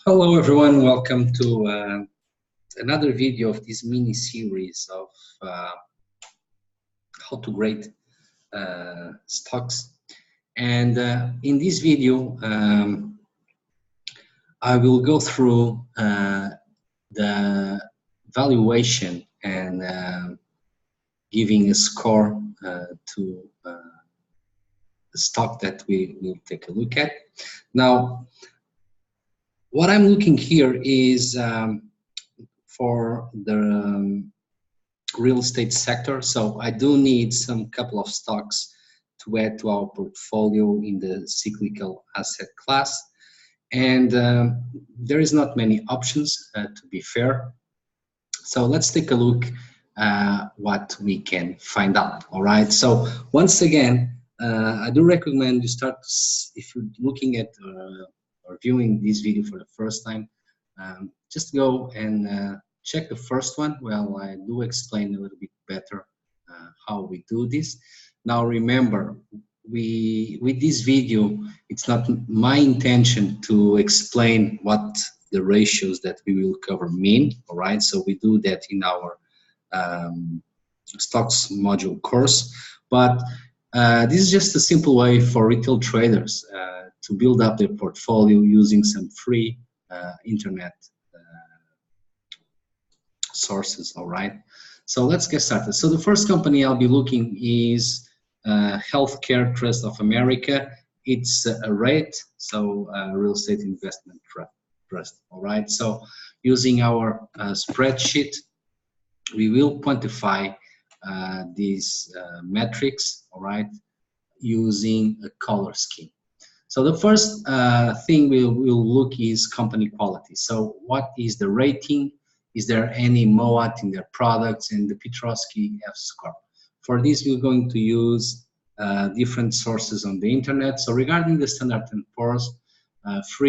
Hello everyone, welcome to another video of this mini series of how to grade stocks. And in this video I will go through the valuation and giving a score to the stock that we will take a look at. Now what I'm looking here is for the real estate sector. So I do need some couple of stocks to add to our portfolio in the cyclical asset class. And there is not many options, to be fair. So let's take a look what we can find out. All right. So once again, I do recommend you start, if you're looking at or viewing this video for the first time, just go and check the first one. Well, I do explain a little bit better how we do this. Now remember, with this video, it's not my intention to explain what the ratios that we will cover mean. All right, so we do that in our stocks module course, but this is just a simple way for retail traders to build up their portfolio using some free internet sources. All right, so let's get started. So the first company I'll be looking is Healthcare Trust of America. It's a REIT, so real estate investment trust. All right, so using our spreadsheet, we will quantify these metrics, all right, using a color scheme. So the first thing we'll look is company quality. So what is the rating? Is there any MOAT in their products, and the Petrovsky F-score? For this, we're going to use different sources on the internet. So regarding the Standard & Poor's, it's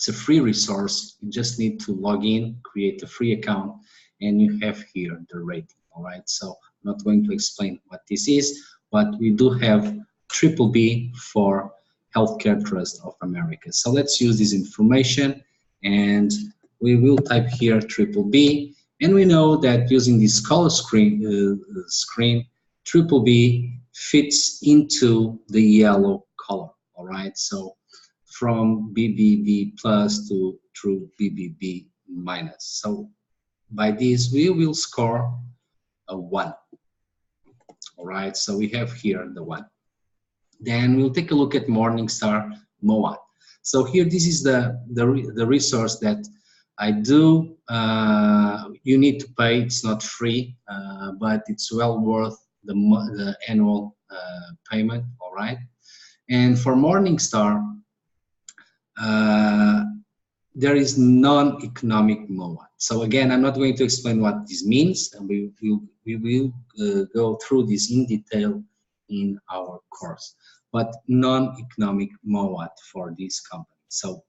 a free resource. You just need to log in, create a free account, and you have here the rating. All right, so I'm not going to explain what this is, but we do have BBB for Healthcare Trust of America. So let's use this information, and we will type here BBB, and we know that using this color screen, BBB fits into the yellow color. All right, so from BBB plus to through BBB minus. So by this we will score a 1. All right, so we have here the 1. Then we'll take a look at Morningstar MOAT. So here, this is the resource that I do. You need to pay. It's not free, but it's well worth the annual payment. All right. And for Morningstar, there is non-economic MOAT. So again, I'm not going to explain what this means, and we will go through this in detail in our course. But non-economic MOAT for this company. So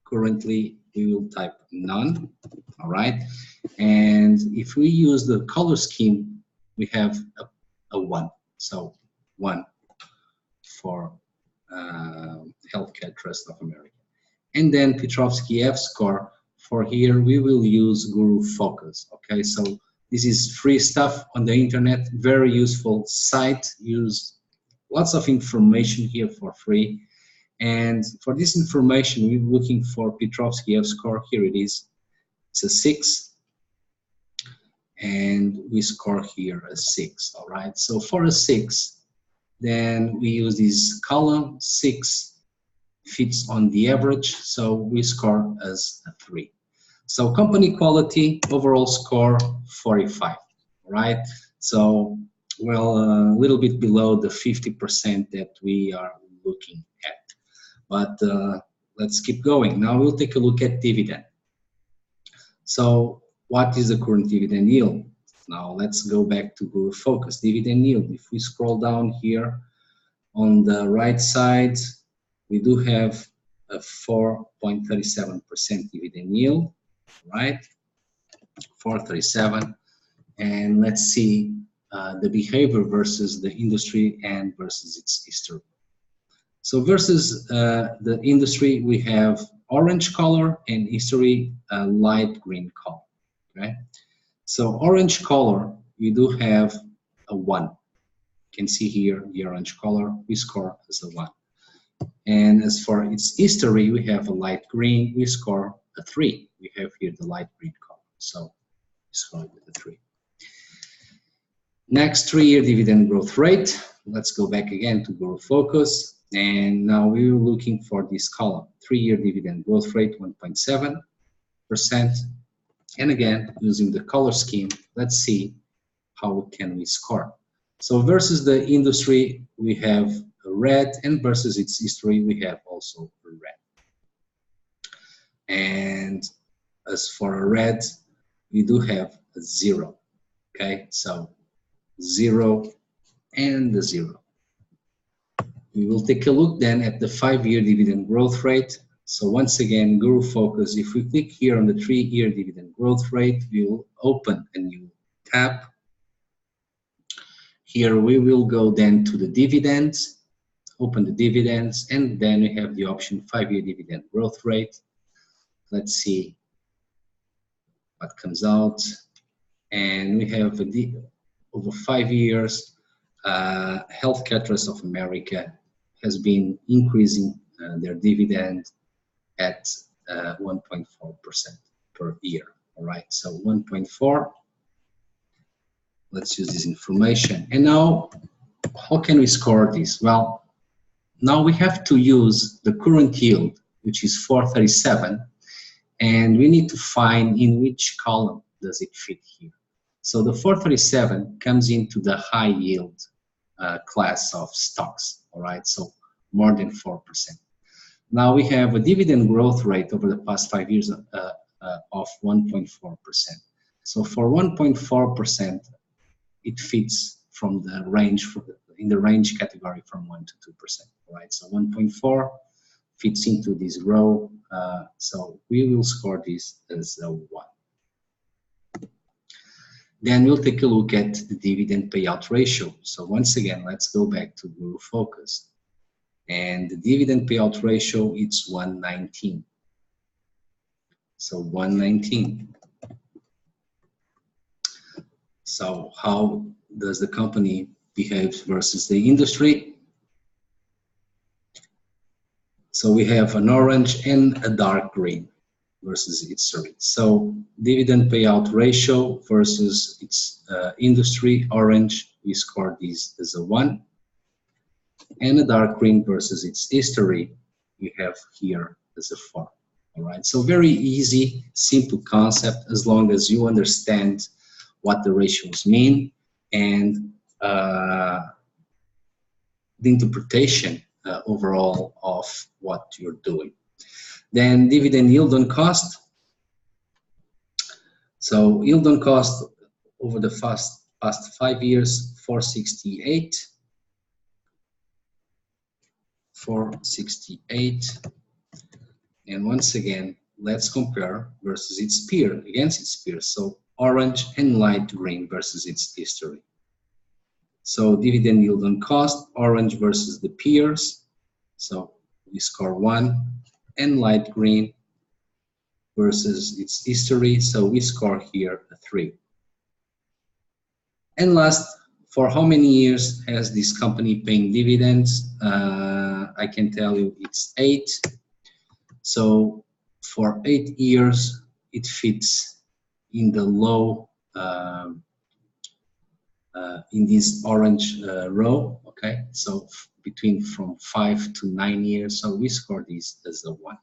currently we will type none, all right? And if we use the color scheme, we have a 1. So 1 for Healthcare Trust of America. And then Petrovsky F-score, for here we will use Guru Focus, okay? So this is free stuff on the internet, very useful site, use lots of information here for free. And for this information, we're looking for Petrovsky F-score. Here it is. It's a 6. And we score here a 6. All right. So for a 6, then we use this column. 6 fits on the average. So we score as a 3. So company quality, overall score 45. All right. So well, a little bit below the 50% that we are looking at. But let's keep going. Now we'll take a look at dividend. So what is the current dividend yield? Now let's go back to Guru Focus. Dividend yield. If we scroll down here on the right side, we do have a 4.37% dividend yield, right? 4.37. And let's see the behavior versus the industry and versus its history. So versus the industry, we have orange color and history light green color. Okay, so orange color, we do have a 1. You can see here the orange color, we score as a 1. And as for its history, we have a light green, we score a 3. We have here the light green color, so we score with a 3. Next, 3-year dividend growth rate. Let's go back again to Guru Focus. And now we're looking for this column, 3-year dividend growth rate, 1.7%. And again, using the color scheme, let's see how can we score. So versus the industry, we have a red, and versus its history, we have also a red. And as for a red, we do have a 0. Okay, so 0 and the 0. We will take a look then at the 5-year dividend growth rate. So once again, Guru Focus, if we click here on the 3-year dividend growth rate, we will open a new tab. Here we will go then to the dividends, open the dividends, and then we have the option 5-year dividend growth rate. Let's see what comes out. And we have over 5 years, Healthcare Trust of America has been increasing their dividend at 1.4% per year. All right, so 1.4. Let's use this information. And now, how can we score this? Well, now we have to use the current yield, which is 437, and we need to find in which column does it fit here. So the 437 comes into the high yield class of stocks, all right, so more than 4%. Now we have a dividend growth rate over the past 5 years of 1.4%. So for 1.4%, it fits from the range, in the range category from 1 to 2%, all right? So 1.4 fits into this row, so we will score this as a 1. Then we'll take a look at the dividend payout ratio. So once again, let's go back to Guru Focus. And the dividend payout ratio, it's 119. So 119. So how does the company behave versus the industry? So we have an orange and a dark green versus its REITs. So dividend payout ratio versus its industry, orange, we score this as a 1. And a dark green versus its history, we have here as a 4. All right, so very easy, simple concept, as long as you understand what the ratios mean and the interpretation overall of what you're doing. Then dividend yield on cost. So yield on cost over the past 5 years, 468. 468. And once again, let's compare versus its peer, against its peers. So orange and light green versus its history. So dividend yield on cost, orange versus the peers. So we score 1, and light green versus its history. So we score here a 3. And last, for how many years has this company paying dividends? I can tell you it's 8. So for 8 years, it fits in the low, in this orange row, okay? So between from 5 to 9 years, so we score this as a 1.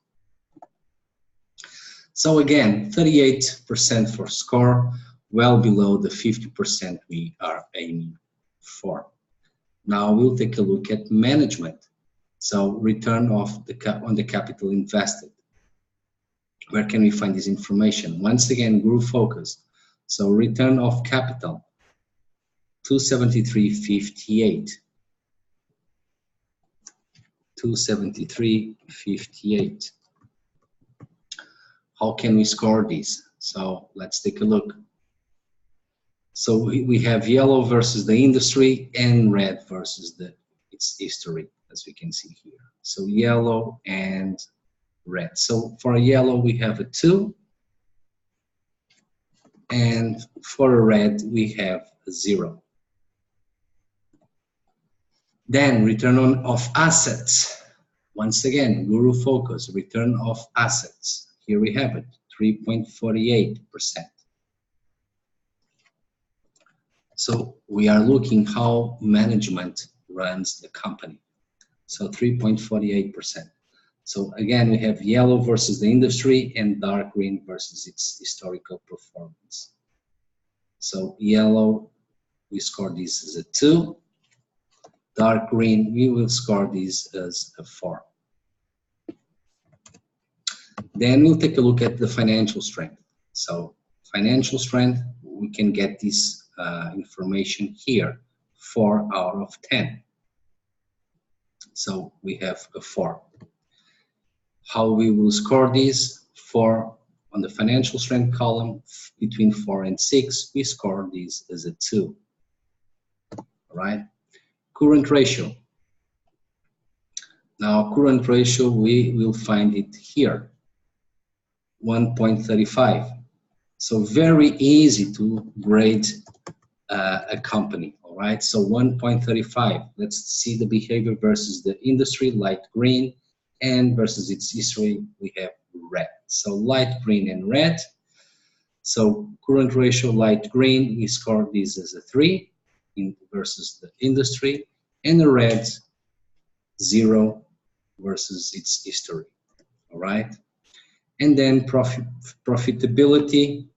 So again, 38% for score, well below the 50% we are aiming for. Now we'll take a look at management. So return on the capital invested. Where can we find this information? Once again, Guru Focus. So return of capital, 273.58. 273.58. How can we score this? So let's take a look. So we have yellow versus the industry and red versus its history. as we can see here. So yellow and red. So for yellow, we have a 2. And for a red, we have a 0. Then return on of assets. Once again, Guru focus, return of assets. Here we have it, 3.48%. So we are looking how management runs the company. So 3.48%. So again, we have yellow versus the industry and dark green versus its historical performance. So yellow, we score this as a 2. Dark green, we will score this as a 4. Then we'll take a look at the financial strength. So financial strength, we can get this information here, 4 out of 10. So we have a 4. How we will score this? 4 on the financial strength column, between 4 and 6, we score this as a 2. All right? Current ratio. Now, current ratio, we will find it here, 1.35. So very easy to grade a company, all right? So 1.35. Let's see the behavior versus the industry, light green, and versus its history, we have red. So light green and red. So current ratio, light green, we score this as a 3 versus the industry, and the red, 0 versus its history, all right? And then profitability,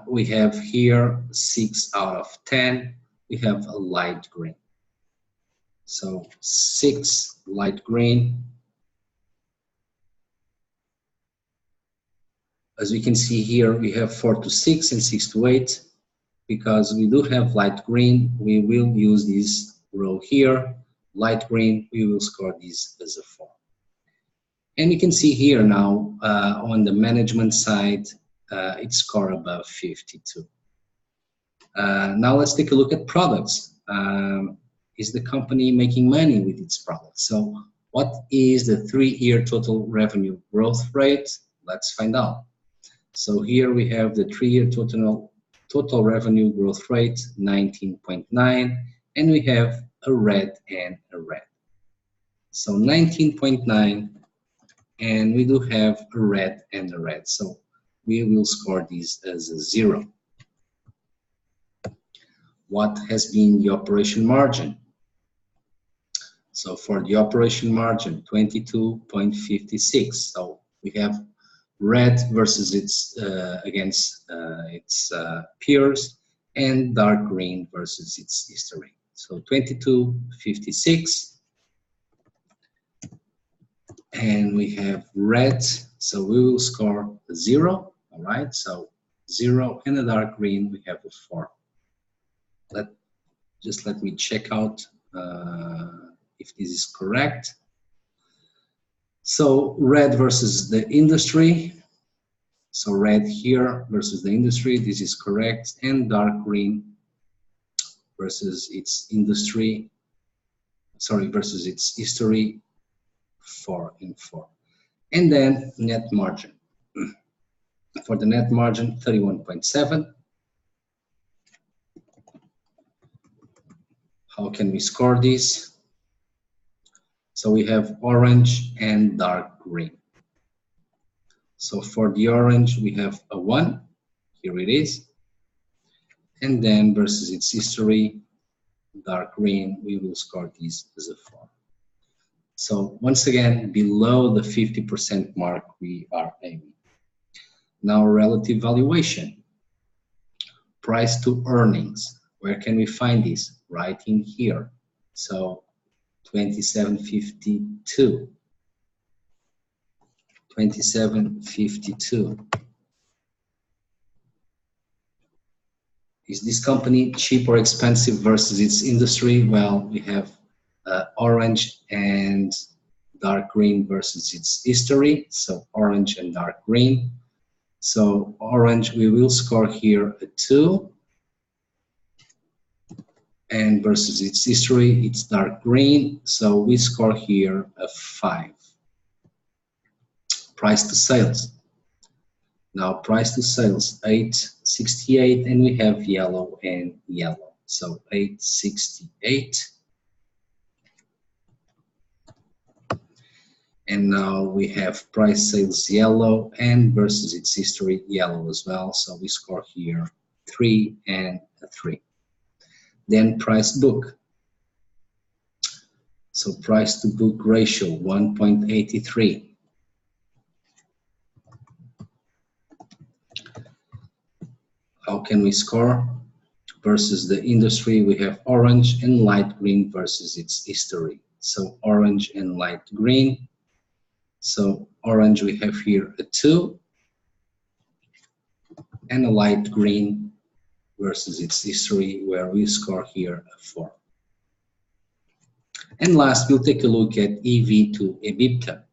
we have here 6 out of 10, we have a light green. So 6 light green. As we can see here, we have 4 to 6 and 6 to 8. Because we do have light green, we will use this row here. Light green, we will score this as a 4. And you can see here now on the management side, it's score above 52. Now let's take a look at products. Is the company making money with its products? So what is the 3-year total revenue growth rate? Let's find out. So here we have the 3-year total revenue growth rate, 19.9, and we have a red and a red. So 19.9, and we do have a red and a red. So we will score this as a 0. What has been the operation margin? So for the operation margin, 22.56. So we have red versus its against its peers, and dark green versus its history. So 22.56, and we have red, so we will score a 0. All right, so 0, and a dark green, we have a 4. Just let me check out if this is correct. So red versus the industry. So red here versus the industry, this is correct. And dark green versus its industry, sorry, versus its history, 4 and 4. And then net margin. For the net margin, 31.7. How can we score this? So we have orange and dark green. So for the orange, we have a 1. Here it is. And then versus its history, dark green, we will score this as a 4. So once again, below the 50% mark, we are aiming. Now relative valuation. Price to earnings. Where can we find this? Right in here. So 27.52. 27.52. Is this company cheap or expensive versus its industry? Well, we have orange and dark green versus its history. So orange and dark green. So orange, we will score here a 2. and versus its history, it's dark green, so we score here a 5. Price to sales. Now price to sales 868, and we have yellow and yellow, so 868. And now we have price sales yellow and versus its history yellow as well, so we score here 3 and a 3. Then price book. So price to book ratio 1.83. How can we score? Versus the industry, we have orange and light green versus its history. So orange and light green. So orange, we have here a 2, and a light green versus its history, where we score here a 4. And last, we'll take a look at EV to EBITDA.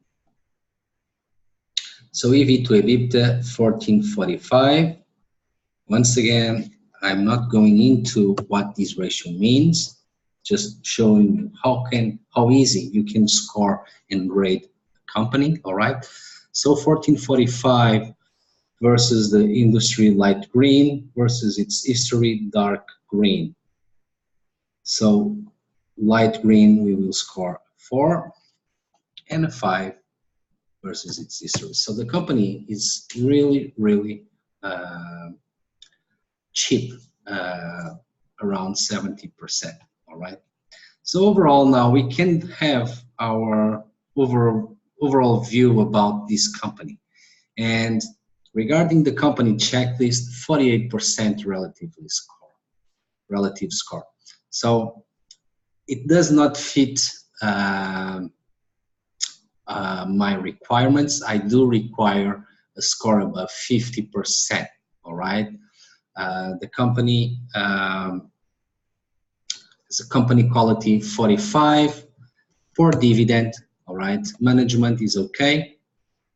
So EV to EBITDA 1445. Once again, I'm not going into what this ratio means, just showing you how easy you can score and grade a company. All right. So 1445 versus the industry light green versus its history dark green. So light green, we will score 4 and a 5 versus its history. So the company is really, really cheap, around 70%. All right. So overall, now we can have our overall view about this company. And regarding the company checklist, 48% relative score. So it does not fit my requirements. I do require a score above 50%. All right. The company is a company quality 45 for dividend. All right. Management is okay.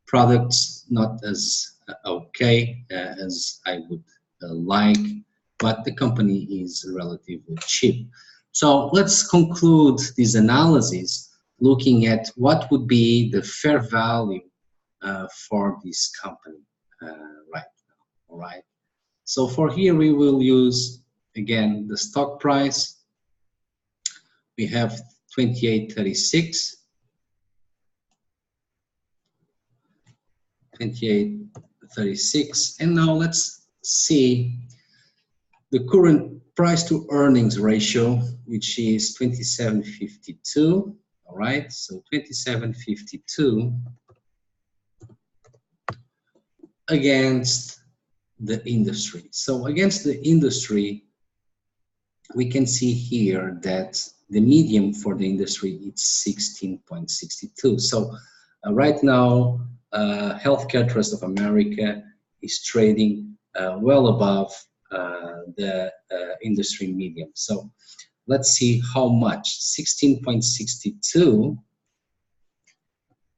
Products not as okay as I would like, but the company is relatively cheap. So let's conclude this analysis looking at what would be the fair value for this company right now. All right. So for here, we will use, again, the stock price. We have 28.36. 28.36. And now let's see the current price to earnings ratio, which is 27.52. All right, so 27.52 against the industry. So against the industry, we can see here that the median for the industry is 16.62. So right now, Healthcare Trust of America is trading well above the industry median. So let's see how much. 16.62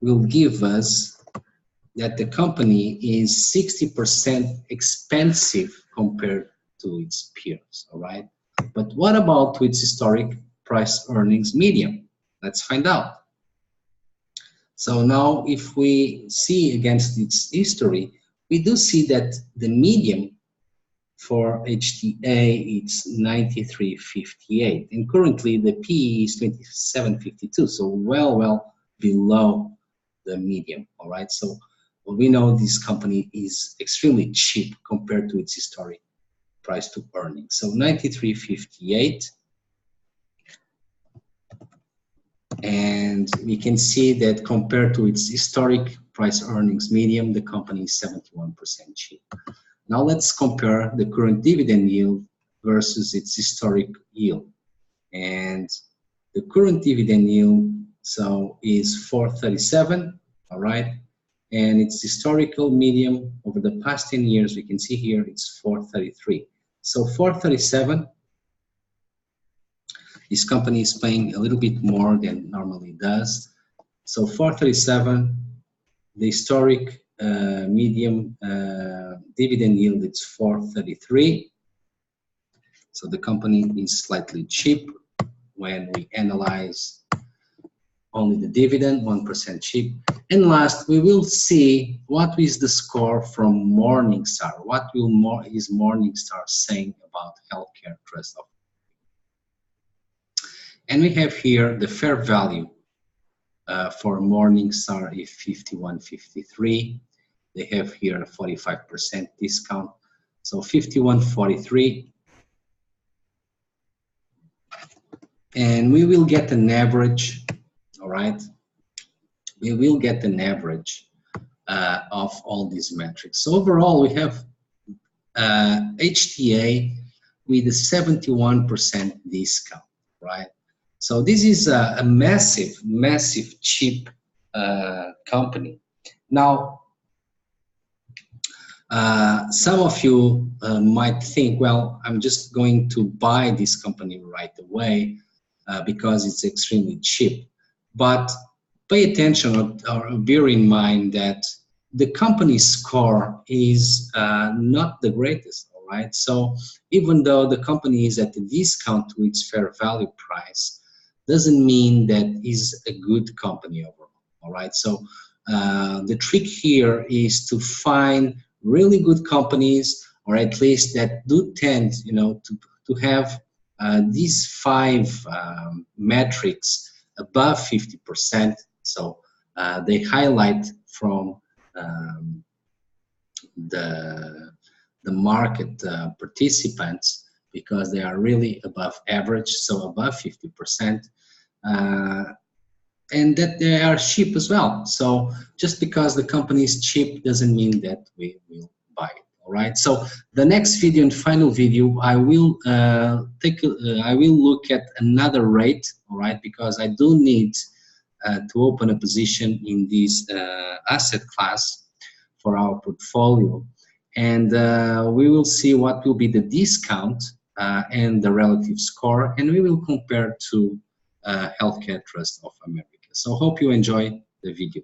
will give us that the company is 60% expensive compared to its peers, all right? But what about its historic price earnings median? Let's find out. So now if we see against its history, we do see that the median for HTA is 93.58, and currently the PE is 27.52, so well below the median, all right? So well, we know this company is extremely cheap compared to its historic price to earnings. So 93.58, and we can see that compared to its historic price earnings median, the company is 71% cheap. Now let's compare the current dividend yield versus its historic yield. And the current dividend yield so is 4.37, all right? And its historical median over the past 10 years, we can see here it's 4.33. So 4.37, this company is paying a little bit more than normally does. So 4.37, the historic medium dividend yield is 4.33. So the company is slightly cheap when we analyze only the dividend, 1% cheap. And last, we will see what is the score from Morningstar. What is Morningstar saying about healthcare trust of? And we have here the fair value for Morningstar is 51.53. They have here a 45% discount. So 51.43. And we will get an average, all right? We will get an average of all these metrics. So overall, we have HTA with a 71% discount, right? So this is a massive, massive cheap company. Now, some of you might think, well, I'm just going to buy this company right away because it's extremely cheap. But pay attention or bear in mind that the company's score is not the greatest, all right? So even though the company is at a discount to its fair value price, doesn't mean that is a good company overall, all right? So the trick here is to find really good companies, or at least that do tend, you know, to have these 5 metrics above 50%. So they highlight from the market participants because they are really above average, so above 50%, and that they are cheap as well. So just because the company is cheap doesn't mean that we will buy it. All right. So the next video and final video, I will I will look at another rate. All right, because I do need to open a position in this asset class for our portfolio, and we will see what will be the discount and the relative score, and we will compare to Healthcare Trust of America. So hope you enjoy the video.